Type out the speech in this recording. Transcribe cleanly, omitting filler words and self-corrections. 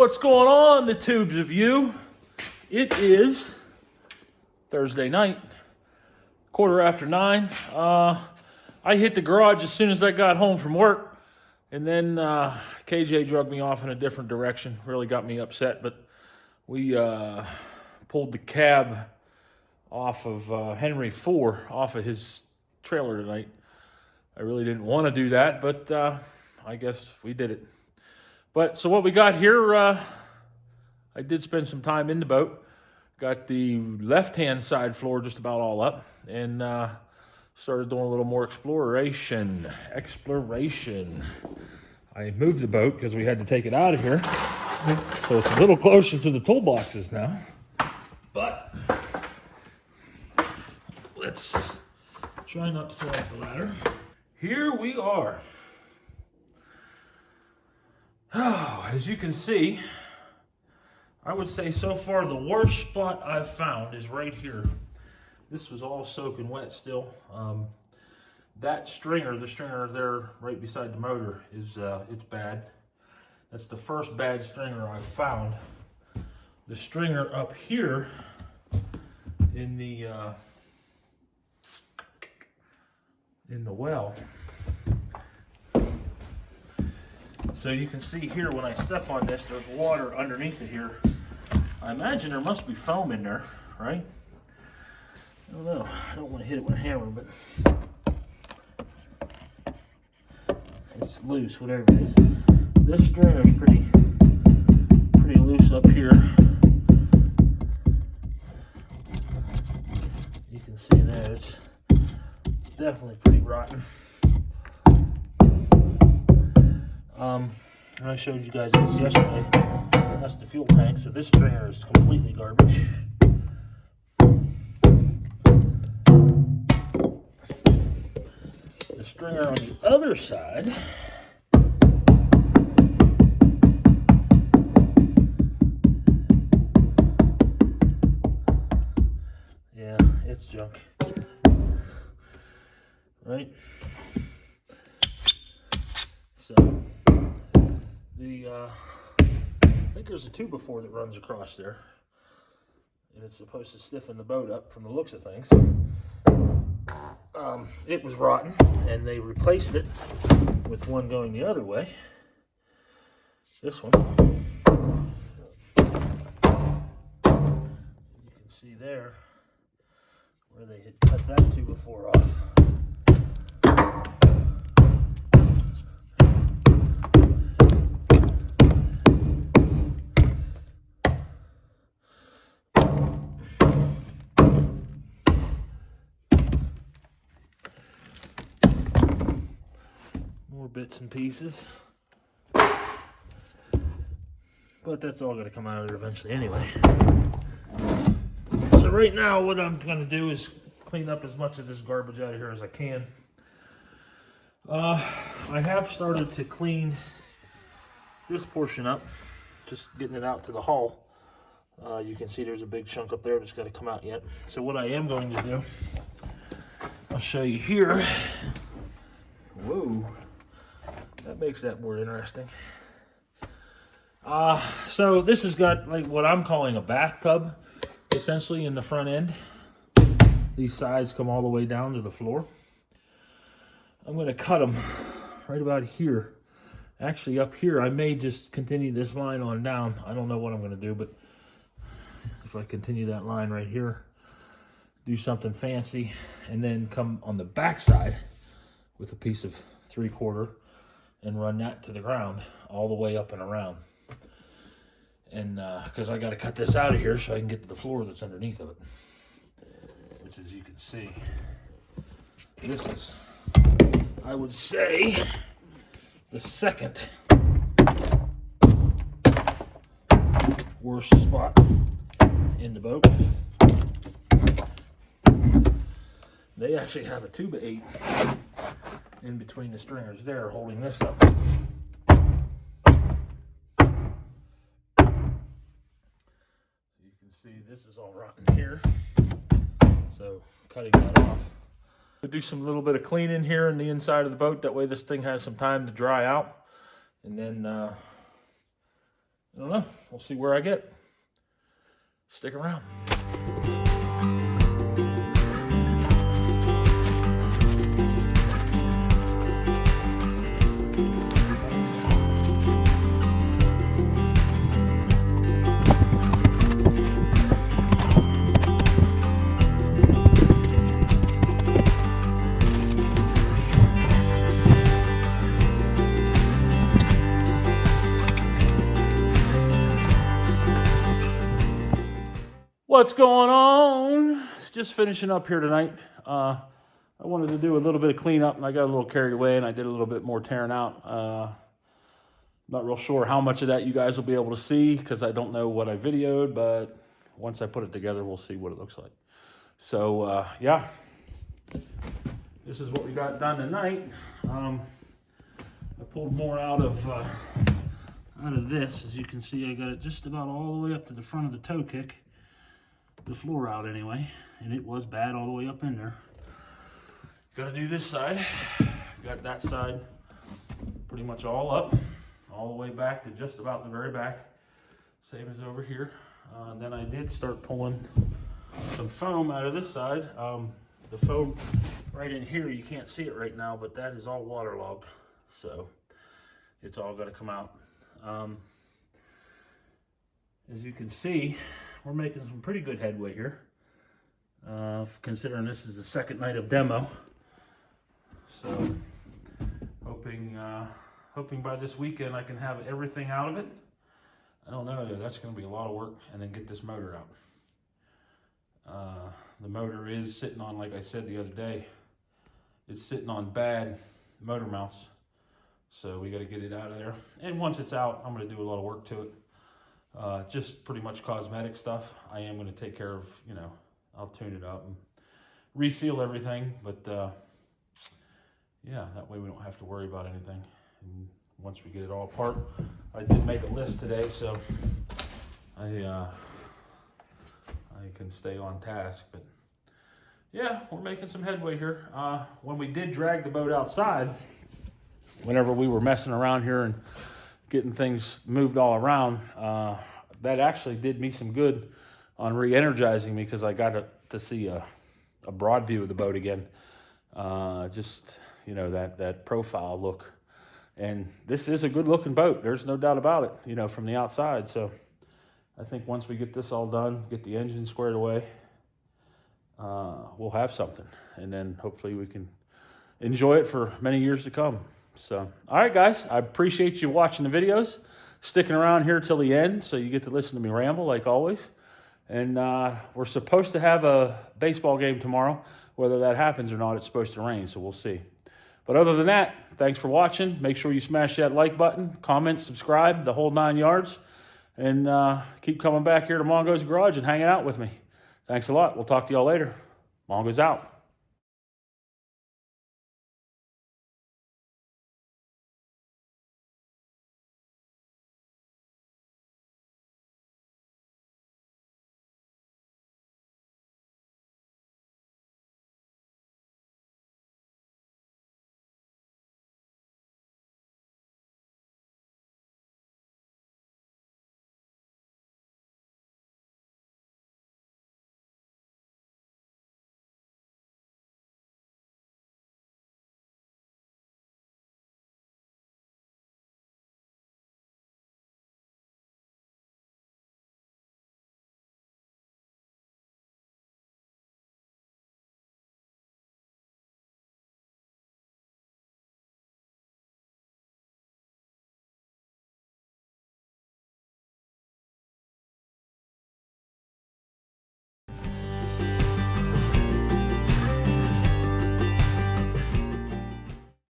What's going on, the tubes of you? It is Thursday night, 9:15. I hit the garage as soon as I got home from work, and then KJ drug me off in a different direction. Really got me upset, but we pulled the cab off of Henry 4, off of his trailer tonight. I really didn't want to do that, but I guess we did it. But so what we got here, I did spend some time in the boat. Got the left-hand side floor just about all up, and started doing a little more exploration. I moved the boat because we had to take it out of here, so it's a little closer to the toolboxes now. But let's try not to fall off the ladder. Here we are. Oh, as you can see, I would say so far the worst spot I've found is right here. This was all soaking wet still. That stringer, the stringer there right beside the motor, is it's bad. That's the first bad stringer I've found. The stringer up here in the well. So you can see here when I step on this, there's water underneath it here. I imagine there must be foam in there, right? I don't know. I don't want to hit it with a hammer, but it's loose, whatever it is. This stringer is pretty loose up here. You can see that it's definitely pretty rotten. And I showed you guys this yesterday. That's the fuel tank, so this stringer is completely garbage. The stringer on the other side, yeah, it's junk, right? So I think there's a 2x4 that runs across there, and it's supposed to stiffen the boat up from the looks of things. It was rotten, and they replaced it with one going the other way. This one. You can see there where they had cut that 2x4 off. More bits and pieces, but that's all going to come out of there eventually anyway. So right now what I'm going to do is clean up as much of this garbage out of here as I can. I have started to clean this portion up, just getting it out to the hull. You can see there's a big chunk up there that's got to come out yet. So what I am going to do, I'll show you here. Whoa. That makes that more interesting. So this has got like what I'm calling a bathtub, essentially, in the front end. These sides come all the way down to the floor. I'm going to cut them right about here. Actually, up here, I may just continue this line on down. I don't know what I'm going to do, but if I continue that line right here, do something fancy, and then come on the back side with a piece of 3/4 and run that to the ground all the way up and around. And because I got to cut this out of here so I can get to the floor that's underneath of it, which, as you can see, this is, I would say, the second worst spot in the boat. They actually have a 2x8 in between the stringers there holding this up. You can see this is all rotten here, so cutting that off. We'll do some little bit of cleaning here in the inside of the boat, that way this thing has some time to dry out, and then I don't know. We'll see where I get. Stick around. What's going on? Just finishing up here tonight. I wanted to do a little bit of cleanup, and I got a little carried away, and I did a little bit more tearing out. Not real sure how much of that you guys will be able to see because I don't know what I videoed, but once I put it together, we'll see what it looks like. So, yeah, this is what we got done tonight. I pulled more out of this. As you can see, I got it just about all the way up to the front of the toe kick. The floor out anyway, and it was bad all the way up in there. Got to do this side. Got that side pretty much all up, all the way back to just about the very back. Same as over here. Then I did start pulling some foam out of this side. The foam right in here, you can't see it right now, but that is all waterlogged. So it's all got to come out. As you can see, we're making some pretty good headway here, considering this is the second night of demo. So, hoping by this weekend I can have everything out of it. I don't know, that's going to be a lot of work, and then get this motor out. The motor is sitting on, like I said the other day, it's sitting on bad motor mounts. So we got to get it out of there. And once it's out, I'm going to do a lot of work to it. Just pretty much cosmetic stuff. I am going to take care of, I'll tune it up and reseal everything. But yeah, that way we don't have to worry about anything. And once we get it all apart, I did make a list today, so I can stay on task. But yeah, we're making some headway here. When we did drag the boat outside, whenever we were messing around here and getting things moved all around, that actually did me some good on re-energizing me, because I got to see a broad view of the boat again. Just, that profile look. And this is a good looking boat. There's no doubt about it, from the outside. So I think once we get this all done, get the engine squared away, we'll have something. And then hopefully we can enjoy it for many years to come. So, all right, guys, I appreciate you watching the videos, sticking around here till the end so you get to listen to me ramble like always. And we're supposed to have a baseball game tomorrow. Whether that happens or not, it's supposed to rain, so we'll see. But other than that, thanks for watching. Make sure you smash that like button, comment, subscribe, the whole 9 yards. And keep coming back here to Mongo's Garage and hanging out with me. Thanks a lot. We'll talk to y'all later. Mongo's out.